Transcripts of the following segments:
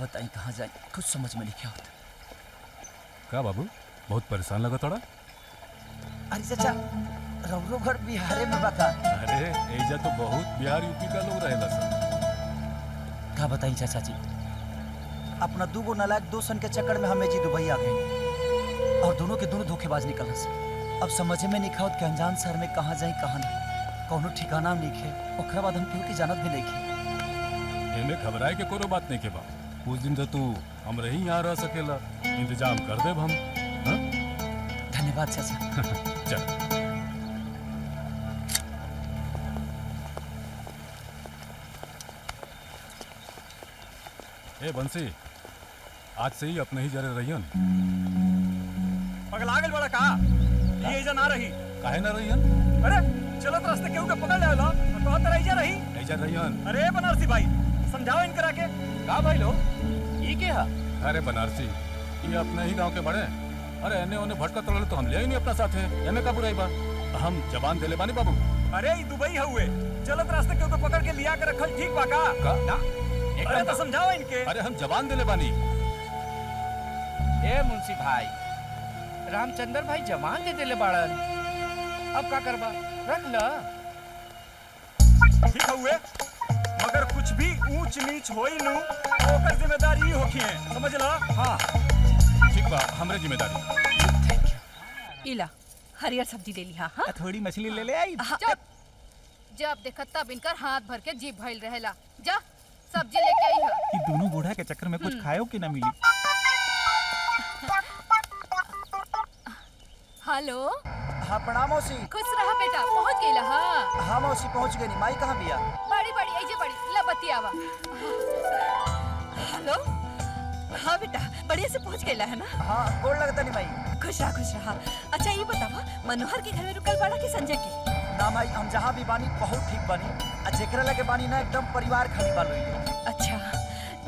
बताई कहाँ जाए, कुछ समझ में नहीं आता। का बाबू बहुत परेशान लगा थोड़ा? अरे चाचा, रउरो घर बिहारे में बता। अरे एजा तो बहुत बिहार यूपी का लोग रहेला सब। का बताई चाचा जी, अपना दूगो नालायक दोस्तन के चक्कर में हमें जी दुबई आ गए और दोनों के दोनों धोखेबाज निकल से। अब समझ में नहीं आवत कि अनजान शहर में कहाँ जाए कहाँ नहीं, कौनो ठिकाना नहीं खे। ओकरा बाद हम केहू की जानत भी नहीं खे। एमे घबराए के कोनो बात नहीं के बा। कुछ दिन तो तू हम रही यहाँ रह सकेला, इंतजाम कर देब हम। हाँ? धन्यवाद चाचा। चल ए बंसी, आज से ही अपने ही जरे रहियन। पगला गल बड़ा का ये एजा ना रही। काहे ना रहियन? अरे चलत रास्ते केहू के पकड़ लेला तो तरह एजा रही। एजा रहियन। अरे बनारसी भाई समझाओ इनकरा के। का भाई लो ई के हा? अरे बनारसी, ये अपने ही गांव के बड़े। अरे एने ओने भटकत रहले तो हम ले ही नहीं अपना साथ है। एमे का बुराई बा? हम जबान देले बानी बाबू। अरे ई दुबई हुए, चलत रास्ते केहू के पकड़ के लिया के रखल ठीक बा का? ना अरे तो समझाओ इनके। अरे हम जबान देले बानी। ए मुंशी भाई, रामचंद्र भाई जवान दे देले बाड़न, अब का करबा? रख ल। ठीक हुए, मगर कुछ भी ऊंच नीच होई नु ओकर जिम्मेदारी होखी है, समझ ला? हाँ ठीक बा, हमरे जिम्मेदारी। Thank you. इला हरियर सब्जी दे ली। हाँ थोड़ी मछली ले ले आई। जब देखत तब इनकर हाथ भर के जीभ भइल रहेला। जा सब्जी लेके आई है। ये दोनों बूढ़ा के चक्कर में कुछ खायो कि ना मिली। हेलो। हाँ प्रणाम मौसी। खुश रहा बेटा, पहुंच गईला। हाँ हाँ मौसी पहुँच गई। माई कहाँ बिया? बड़ी बड़ी ऐजे बड़ी ला बतियावा। हेलो। हाँ बेटा, बढ़िया से पहुंच गईला है ना? हाँ गोड़ लगता नहीं माई। खुश रहा। अच्छा ये बतावा, मनोहर के घर में रुकल बड़ा कि संजय के? ना माई, हम जहाँ भी बानी बहुत ठीक बानी। जेकरा लगे बानी ना एकदम परिवार खानी बालो। अच्छा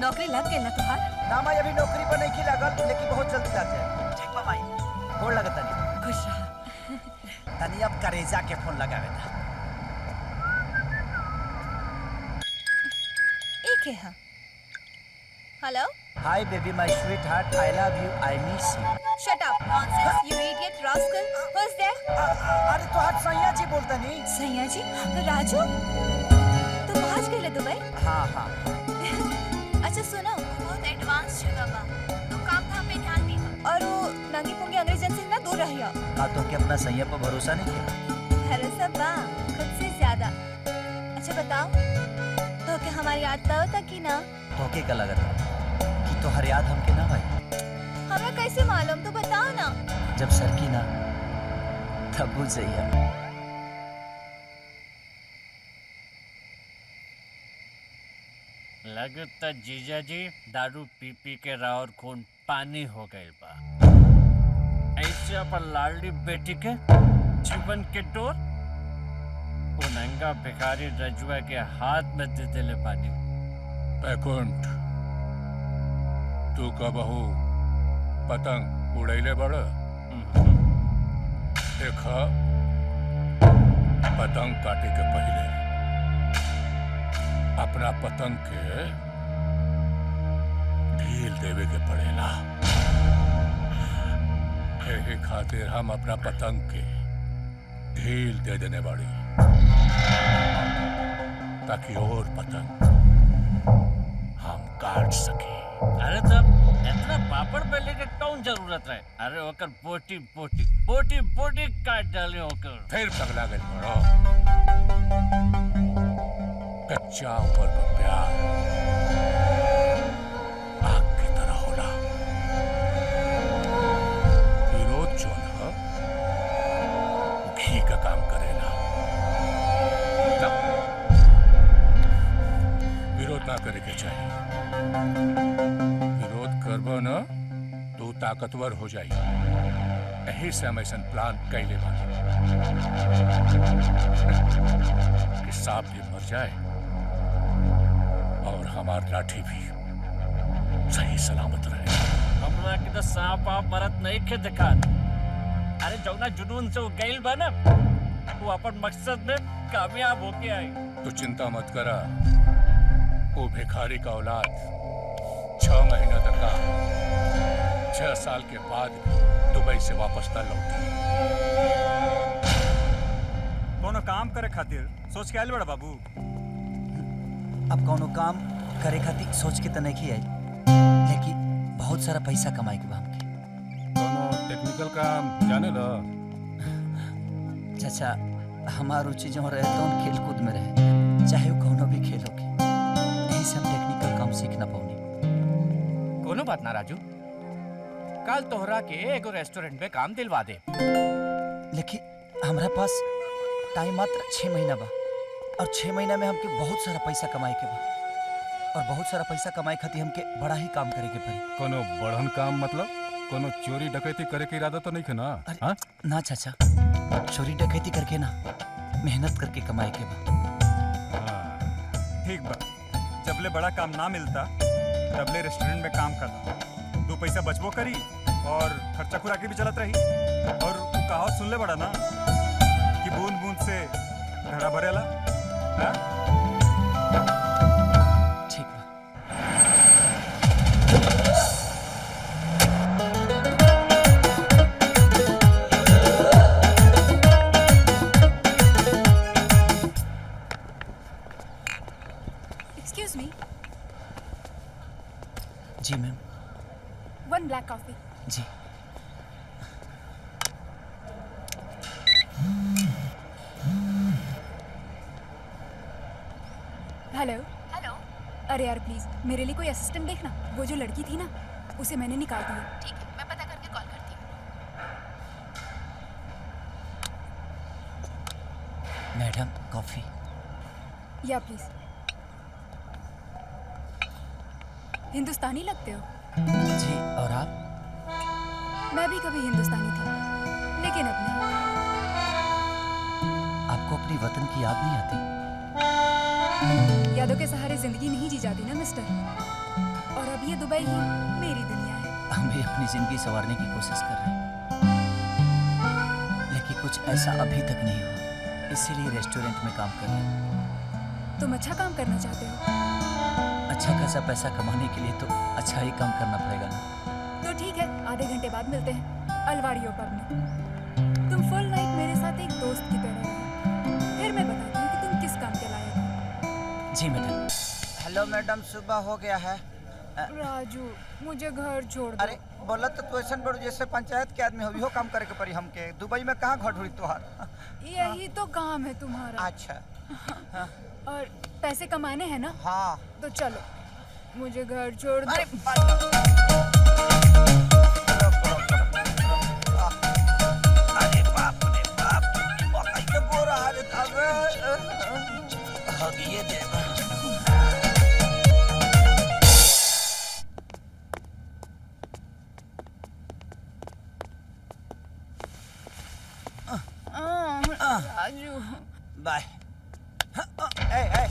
नौकरी लग गई ना तुहार? ना माई, अभी नौकरी पर नहीं की लागल, लेकिन बहुत जल्दी लग जाए। ठीक बा माई, गोड़ लगता नहीं। खुश रहा। तनी अब करेजा के फोन लगावे ना। एक है। हाँ hello. Hi baby my sweet heart, I love you, I miss you. Shut up nonsense you idiot rascal. Who is there? अरे तो आज सैया जी बोलता नहीं। सैया जी? राजू तुम पहुंच गए दुबई? हाँ हाँ। अच्छा सुनो, बहुत एडवांस जगह बा, तो काम धाम पे ध्यान दी और वो नंगी पुंगी अंग्रेजन से ना दूर रहियो। हाँ तो क्या अपना सैया पर भरोसा नहीं किया? भरोसा बा, खुद से ज्यादा। अच्छा बताओ, तो क्या हमारी याद था कि ना? तो क्या लगता कि तो हर याद हमके ना भाई? हमें कैसे मालूम, तो बताओ ना। जब सर की ना तब भूल सैया। लगता जीजा जी दारू पी पी के रावर खून पानी हो गए बा। ऐसे अपन लाडली बेटी के जीवन के डोर उनंगा भिखारी रजुआ के हाथ में दे देले पानी। बैकुंठ, तू का बहू पतंग उड़ैले बड़? देखा, पतंग काटे के पहले अपना पतंग के ढील देवे के पड़ेला। यही खातिर हम अपना पतंग के ढील दे देने वाली, ताकि और पतंग हम काट सके। अरे तब इतना पापड़ बेले के कौन जरूरत रहे? अरे ओकर बोटी बोटी बोटी बोटी काट डाले ओकर। फिर पगला गई बड़ो। कच्चा उम्र का प्यार आग की तरह होला। विरोध जो ना घी का काम करेला। विरोध ना करे के चाहिए। विरोध करबो ना तो ताकतवर हो जाई। यही से हम ऐसा प्लान कैले बानी कि सांप भी मर जाए और हमार लाठी भी सही सलामत रहे। हमरा के तो सांप आप मरत नहीं के दिखा। अरे जौना जुनून से वो गैल बा ना, वो अपन मकसद में कामयाब होके आई। तो चिंता मत करा, वो भिखारी का औलाद 6 महीना तक का 6 साल के बाद भी दुबई से वापस न लौटी। कोनो काम करे खातिर सोच के आयल बड़ा बाबू। अब कोनो काम करे खातिर सोच के तो नहीं आई, लेकिन बहुत सारा पैसा कमाए के बा हमके। कोनो टेक्निकल काम जाने ला? चाचा, हमार रुचि जो रहे तो खेल कूद में रहे, चाहे वो कोनो भी खेल होके। यही से हम टेक्निकल काम सीख ना पाऊनी। कोनो बात ना राजू, कल तोहरा के एगो रेस्टोरेंट में काम दिलवा दे। लेकिन हमारा पास टाइम मात्र 6 महीना बा, और 6 महीना में हमके बहुत सारा पैसा कमाए के बा, और बहुत सारा पैसा कमाए खातिर हमके बड़ा ही काम करे के पड़ी। कोनो बढ़न काम मतलब कोनो चोरी डकैती करे के इरादा तो नहीं है ना? अरे हाँ? ना चाचा, चोरी डकैती करके ना, मेहनत करके कमाए के बा। हाँ। ठीक बा, जबले बड़ा काम ना मिलता तबले रेस्टोरेंट में काम करता, 2 पैसा बचबो करी और खर्चा खुराकी भी चलत रही। और वो कहावत सुन ले बड़ा ना कि बूंद बूंद से घड़ा भरेला। हाँ? ठीक बा। एक्सक्यूज मी, जी मैम। 1 black coffee. जी। Hello hello. अरे यार प्लीज मेरे लिए कोई असिस्टेंट देखना। वो जो लड़की थी ना, उसे मैंने निकाल दिया। ठीक है, मैं पता करके कॉल करती हूँ। Madam, coffee. या प्लीज। हिंदुस्तानी लगते हो। जी, और आप? मैं भी कभी हिंदुस्तानी थी, लेकिन अब नहीं। आपको अपनी वतन की याद नहीं आती? यादों के सहारे जिंदगी नहीं जी जाती ना मिस्टर। और अब ये दुबई ही मेरी दुनिया है। हम भी अपनी जिंदगी संवारने की कोशिश कर रहे हैं, लेकिन कुछ ऐसा अभी तक नहीं हुआ, इसीलिए रेस्टोरेंट में काम कर रहे हैं। तुम अच्छा काम करना चाहते हो अच्छा खासा पैसा कमाने के लिए तो अच्छा ही काम करना पड़ेगा ना। तो ठीक है, आधे घंटे बाद मिलते हैं अलवारियो पब में। तुम फुल नाइट मेरे साथ एक दोस्त की तरह रहो, फिर मैं बताती हूँ कि तुम किस काम के लायक हो। जी मैडम। हेलो मैडम, सुबह हो गया है। राजू, मुझे घर छोड़ दो। अरे बोला तो तू ऐसा बड़ू जैसे पंचायत के आदमी हो, इहो काम करे के पड़ी हमके। दुबई में कहाँ घर ढूंढी तुहार? यही तो काम है तुम्हारा। अच्छा। और पैसे कमाने हैं ना? हाँ। तो चलो, मुझे घर छोड़ दो। अरे अरे बाप रे बाप, मकई के बोरा है हगिए देगा। राजू, बाय। ए,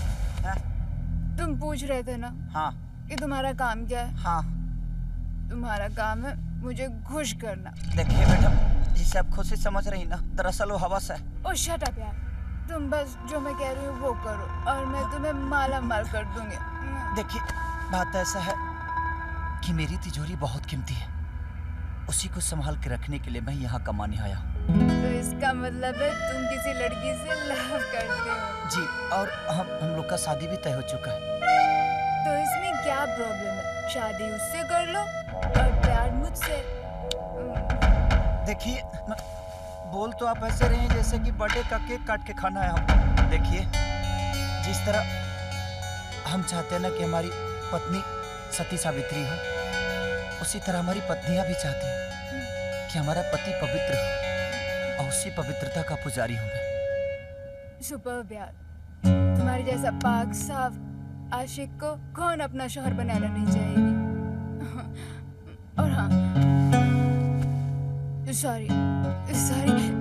तुम पूछ रहे थे ना हाँ कि तुम्हारा काम क्या है? हाँ। तुम्हारा काम है मुझे खुश करना। देखिए मैडम, जिसे आप खुशी समझ रही ना, दरअसल वो हवस है। ओ शट अप यार, तुम बस जो मैं कह रही हूँ वो करो और मैं तुम्हें माला माल कर दूंगी। देखिए, बात ऐसा है कि मेरी तिजोरी बहुत कीमती है, उसी को संभाल के रखने के लिए मैं यहाँ कमाने आया हूँ। तो इसका मतलब है तुम किसी लड़की से लव करते हो? जी, और हम लोग का शादी भी तय हो चुका है। तो इसमें क्या प्रॉब्लम है? शादी उससे कर लो और प्यार मुझसे। देखिए, बोल तो आप ऐसे रहे हैं जैसे कि बर्थडे का केक काट के खाना है हम। देखिए, जिस तरह हम चाहते हैं ना कि हमारी पत्नी सती सावित्री हो, उसी तरह हमारी पत्नियां भी चाहती हैं कि हमारा पति पवित्र हो, और उसी पवित्रता का पुजारी हूँ मैं। सुपर्ब यार, तुम्हारे जैसा पाक साफ आशिक को कौन अपना शौहर बनाना नहीं चाहेगी। और हाँ, सॉरी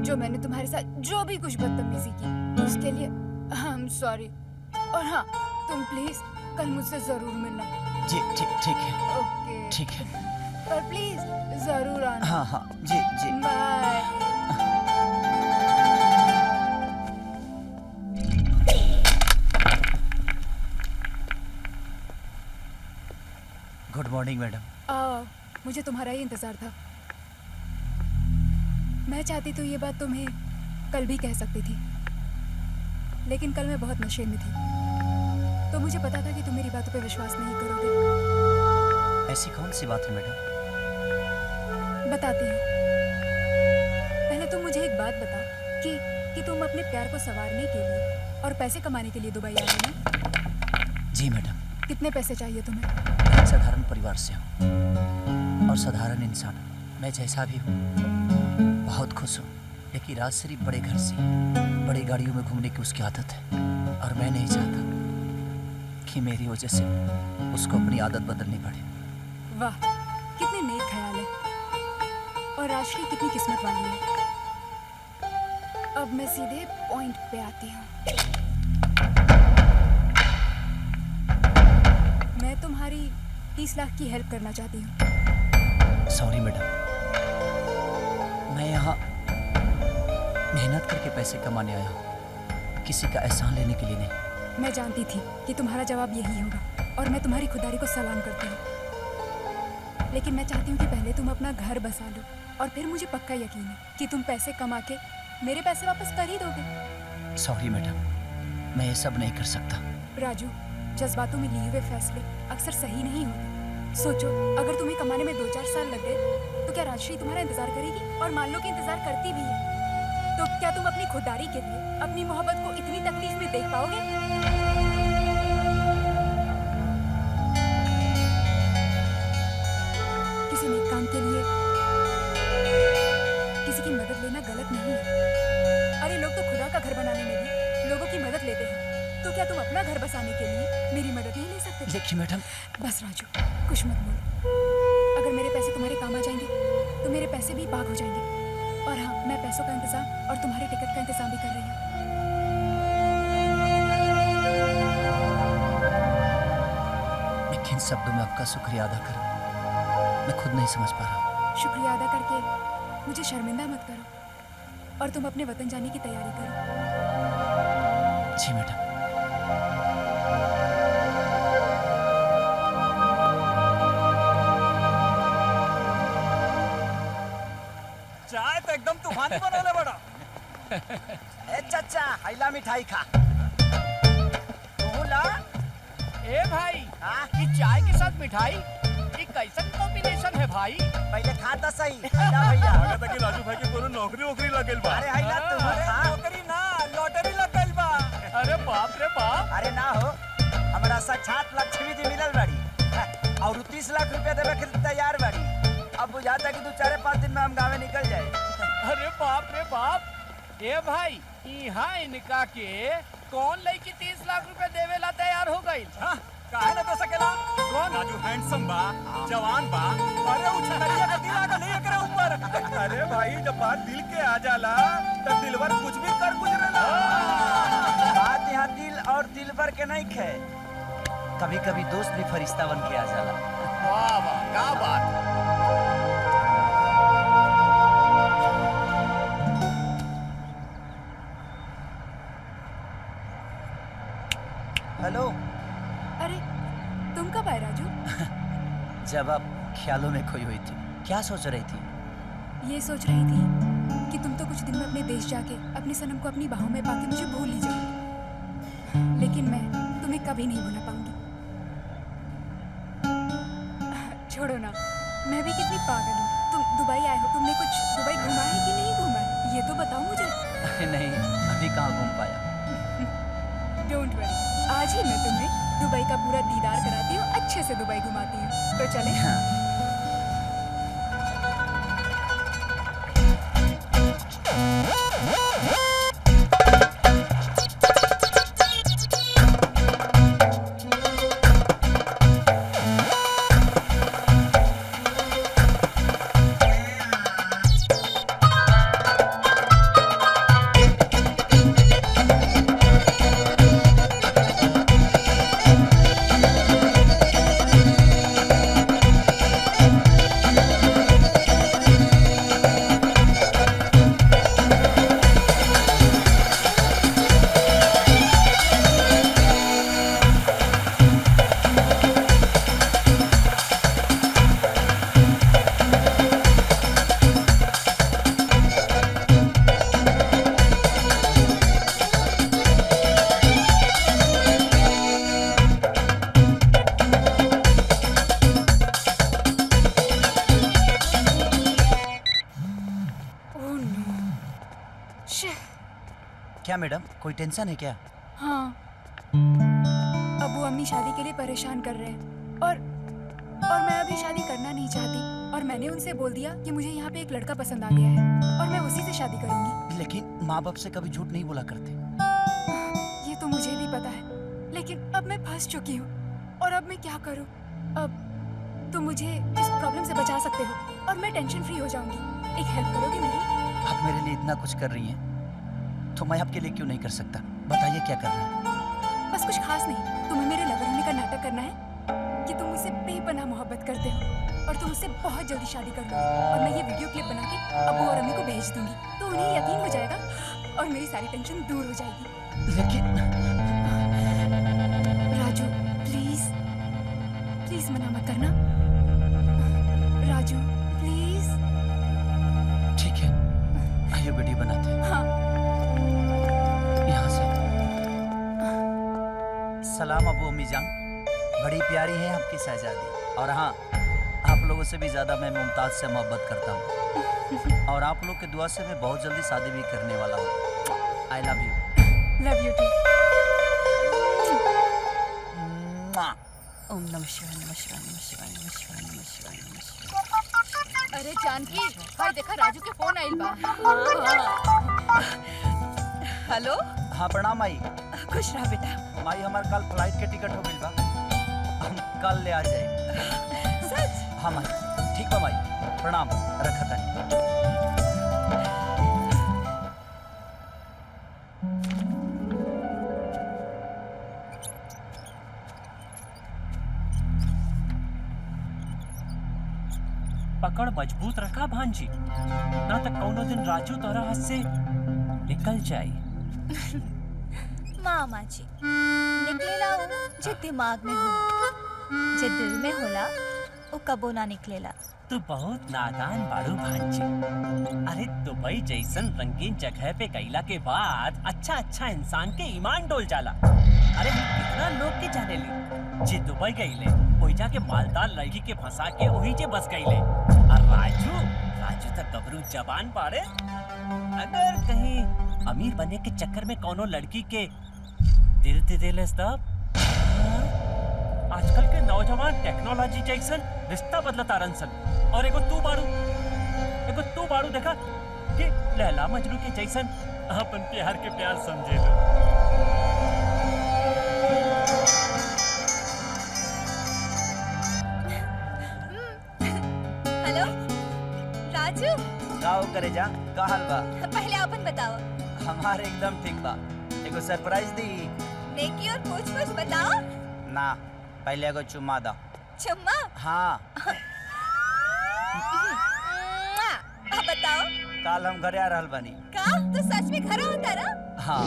जो मैंने तुम्हारे साथ जो भी कुछ बदतमीजी की उसके लिए I'm सॉरी। और हाँ, तुम प्लीज कल मुझसे जरूर मिलना। जी ठीक है। ओके ठीक है। पर प्लीज जरूर आना। हाँ हाँ, जी जी। बाय। Good morning madam. मुझे तुम्हारा ही इंतजार था। मैं चाहती तो ये बात तुम्हें कल भी कह सकती थी, लेकिन कल मैं बहुत नशे में थी, तो मुझे पता था कि तुम मेरी बातों पे विश्वास नहीं करोगे। ऐसी कौन सी बात है मैडम? बताती हूँ। पहले तुम मुझे एक बात बता कि तुम अपने प्यार को संवारने के लिए और पैसे कमाने के लिए दुबई आए हो ना? जी मैडम। कितने पैसे चाहिए तुम्हें? एक साधारण परिवार से हूँ और साधारण इंसान। मैं जैसा भी हूँ बहुत खुश हूँ, लेकिन राज सिर्फ बड़े घर से बड़ी गाड़ियों में घूमने की उसकी आदत है और मैं नहीं चाहता कि मेरी वजह से उसको अपनी आदत बदलनी पड़े। वाह, कितने नेक ख्याल है और राजश्री कितनी किस्मत वाली है। अब मैं सीधे पॉइंट पे आती हूँ। मैं तुम्हारी 30 लाख की हेल्प करना चाहती हूँ। सॉरी मैडम, मैं यहाँ मेहनत करके पैसे कमाने आया हूँ, किसी का एहसान लेने के लिए नहीं। मैं जानती थी कि तुम्हारा जवाब यही होगा और मैं तुम्हारी खुदारी को सलाम करती हूँ, लेकिन मैं चाहती हूँ कि पहले तुम अपना घर बसा लो और फिर मुझे पक्का यकीन है कि तुम पैसे कमा के मेरे पैसे वापस कर ही दोगे। सॉरी मैडम, मैं ये सब नहीं कर सकता। राजू, जज्बातों में लिए हुए फैसले अक्सर सही नहीं होते। सोचो, अगर तुम्हें कमाने में 2-4 साल लग गए तो क्या राजश्री तुम्हारा इंतजार करेगी? और मान लो कि इंतजार करती भी है, तो क्या तुम अपनी खुदारी के लिए अपनी मोहब्बत को इतनी तकलीफ में देख पाओगे? किसी नेक काम के लिए किसी की मदद लेना गलत नहीं है। अरे लोग तो खुदा का घर बनाने में भी लोगों की मदद लेते हैं, तो क्या तुम अपना घर बसाने के लिए मेरी मदद नहीं ले सकते? देखिए मैडम। बस राजू, कुछ मत बोल। अगर मेरे पैसे तुम्हारे काम आ जाएंगे तो मेरे पैसे भी पाग हो जाएंगे। और हाँ, मैं पैसों का इंतजाम और तुम्हारे टिकट का इंतजाम भी कर रही हूँ। मैं किन शब्दों में आपका शुक्रिया अदा करूं, मैं खुद नहीं समझ पा रहा हूँ। शुक्रिया अदा करके मुझे शर्मिंदा मत करो और तुम अपने वतन जाने की तैयारी करो। जी मैडम। चाय तो एकदम तूफानी बनाने बड़ा। ए चाचा, हैला मिठाई खा। तू ला। ए भाई, हाँ? ये चाय के साथ मिठाई, ये कैसन कॉम्बिनेशन है भाई? पहले खा तो सही। हैला भैया। लगा था कि राजू भाई के कोनो नौकरी वोकरी लगेल बा। अरे हैला तू खा। नौकरी ना, लॉटरी लगल बा। अरे बाप रे बाप। अरे ना हो, हमारा साक्षात लक्ष्मी जी मिलल बाड़ी और 30 लाख रुपया देवे के तैयार बाड़ी। अब बुझाता कि 2-4-5 दिन में हम गाँव निकल जाए। अरे बाप रे बाप। ए भाई, यहाँ इनका के कौन लड़की 30 लाख रुपए देवे ला तैयार हो गई? हाँ, काहे ना दे सकेला? कौन? राजू हैंडसम बा, जवान बा। अरे उछलिया का दिल आके नहीं एकरे ऊपर। अरे भाई, जब बात दिल के आ जाला तब दिलवर कुछ भी कर गुजरेला। बात यहाँ दिल और दिलबर के नहीं खे, कभी कभी दोस्त भी फरिश्ता बन के आ जाला। वाह वाह, क्या बात। हेलो। अरे तुम कब आए राजू? जब आप ख्यालों में खोई हुई थी, क्या सोच रही थी? ये सोच रही थी कि तुम तो कुछ दिन में अपने देश जाके अपनी सनम को अपनी बाहों में पाके मुझे भूल ही जाओ, लेकिन मैं तुम्हें कभी नहीं भुला पाऊंगी। छोड़ो ना, मैं भी कितनी पागल हूँ। तुम दुबई आए हो, तुमने कुछ दुबई घुमा है कि नहीं घुमा है, ये तो बताओ मुझे। अरे नहीं, अभी कहाँ घूम पाया। डोंट वरी, आज ही मैं तुम्हें दुबई का पूरा दीदार कराती हूँ, अच्छे से दुबई घुमाती हूँ। तो चले? हाँ। क्या मैडम, कोई टेंशन है क्या? हाँ, अबू अम्मी शादी के लिए परेशान कर रहे हैं और मैं अभी शादी करना नहीं चाहती और मैंने उनसे बोल दिया कि मुझे यहाँ पे एक लड़का पसंद आ गया है और मैं उसी से शादी करूंगी। लेकिन माँ बाप से कभी झूठ नहीं बोला करते। ये तो मुझे भी पता है, लेकिन अब मैं फंस चुकी हूँ और अब मैं क्या करूँ? अब तुम मुझे इस प्रॉब्लम से बचा सकते हो और मैं टेंशन फ्री हो जाऊंगी। एक हेल्प करोगे मेरी? आप मेरे लिए इतना कुछ कर रही हैं, तो मैं आपके लिए क्यों नहीं कर सकता? बताइए क्या करना है? बस कुछ खास नहीं, तुम्हें मेरे लवर होने का नाटक करना है कि तुम मुझसे बेपनाह मोहब्बत करते हो और तुम मुझसे बहुत जल्दी शादी कर लोगे और मैं ये वीडियो क्लिप बना के अबू और अम्मी को भेज दूंगी, तो उन्हें यकीन हो जाएगा और मेरी सारी टेंशन दूर हो जाएगी। लेकिन राजू प्लीज प्लीज मना मत करना। राजू प्लीज। ठीक है, आइए वीडियो बनाते हैं। हाँ। यहाँ से। सलाम अबू अम्मी जान, बड़ी प्यारी है आपकी शहजादी। और हाँ, आप लोगों से भी ज्यादा मैं मुमताज से मोहब्बत करता हूँ और आप लोग के दुआ से मैं बहुत जल्दी शादी भी करने वाला हूँ। I love you. Love you too. ओम नमः शिवाय नमः शिवाय नमः शिवाय नमः शिवाय नमः शिवाय नमः शिवाय। अरे जानकी, भाई देखा राजू के फोन आइल बा। हेलो, हाँ प्रणाम माई। खुश रहा बेटा। माई हमारे कल फ्लाइट के टिकट हो गई बा, हम कल ले आ जाए। सच? हाँ माई, ठीक बा माई, प्रणाम, रखत है। पकड़ मजबूत रखा भांजी, ना तक कौनो दिन राजू तोरा हाथ से निकल जाई। मामा जी, निकलेला वो जे दिमाग में होला, जे दिल में होला वो कबो ना निकलेला। तू बहुत नादान बाड़ू भांजी। अरे दुबई जैसन रंगीन जगह पे गईला के बाद अच्छा इंसान के ईमान डोल जाला। अरे हम कितना लोग के जाने ली जी दुबई गईले, कोई जाके मालदार लड़की के फंसा के वही जे बस गईले। और राजू तक गबरू जबान पाड़े। अगर कहीं अमीर बनने के चक्कर में कोनो लड़की के दिल दे देले तब। आजकल के नौजवान टेक्नोलॉजी जैसन रिश्ता बदलता रनसन। और एगो तू बाड़ू देखा कि लैला मजनू के जैसन अपन प्यार के प्यार समझे लो। हेलो राजू, का करे जा, का हाल बा? पहले अपन बताओ। हमारे एकदम ठीक बा। एगो सरप्राइज दी। नेकी और पूछ बताओ ना, पहले एगो चुम्मा दा। चुम्मा? हाँ। अब बताओ। कल हम घरे आ रहल बानी। का? तो सच में घर होता ना? हाँ।